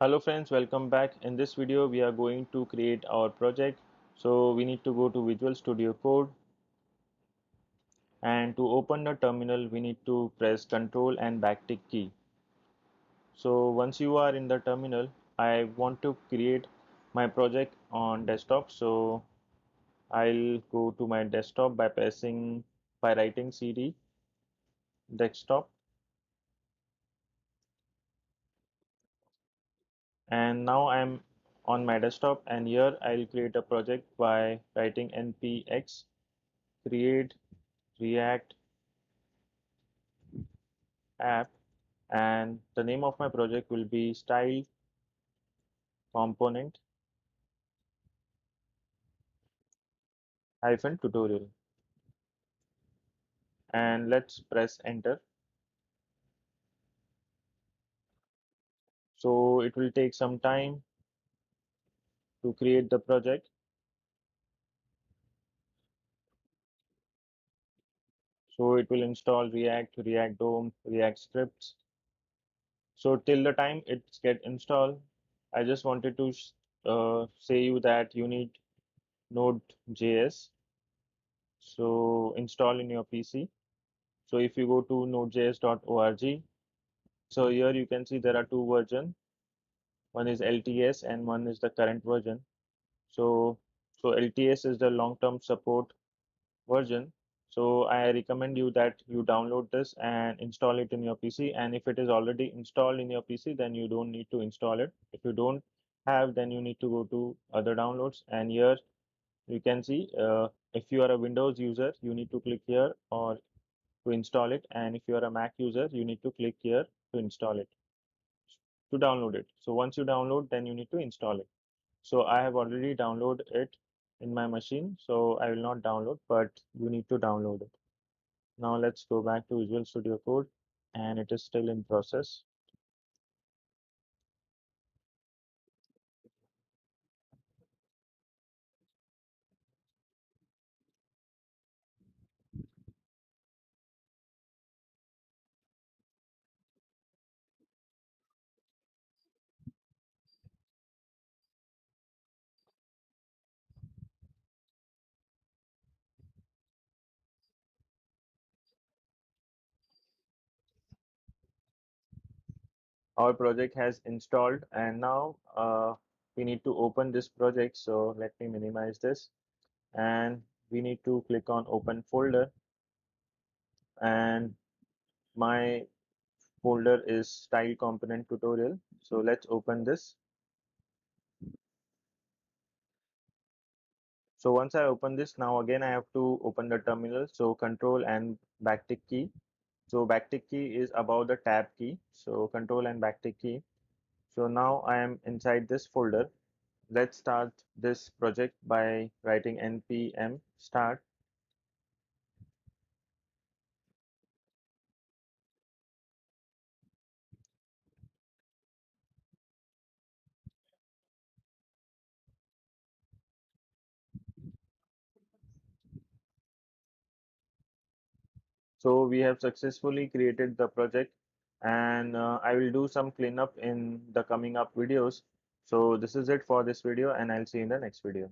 Hello friends, welcome back. In this video, we are going to create our project. So we need to go to Visual Studio Code, and to open the terminal, we need to press Ctrl and backtick key. So once you are in the terminal, I want to create my project on desktop. So I'll go to my desktop by writing cd desktop, and now I'm on my desktop, and here I'll create a project by writing npx create react app, and the name of my project will be style component hyphen tutorial, and let's press enter. So it will take some time to create the project. So it will install react dom, react scripts. So till the time it's get installed, I just wanted to say you that you need node.js, so install in your PC. So if you go to nodejs.org, so here you can see there are two versions. One is LTS and one is the current version. So, so LTS is the long-term support version. So I recommend you that you download this and install it in your PC. And if it is already installed in your PC, then you don't need to install it. If you don't have, then you need to go to other downloads. And here you can see if you are a Windows user, you need to click here or to install it. And if you are a Mac user, you need to click here to install it, to download it. So once you download, then you need to install it. So I have already downloaded it in my machine, so I will not download, but you need to download it. Now let's go back to Visual Studio Code, and it is still in process. Our project has installed, and now we need to open this project. So let me minimize this, and we need to click on Open Folder, and my folder is Style Component Tutorial. So let's open this. So once I open this, now again I have to open the terminal. So Control and backtick key. So backtick key is above the tab key. So Control and backtick key. So now I am inside this folder. Let's start this project by writing npm start. So we have successfully created the project, and I will do some cleanup in the coming up videos. So this is it for this video, and I'll see you in the next video.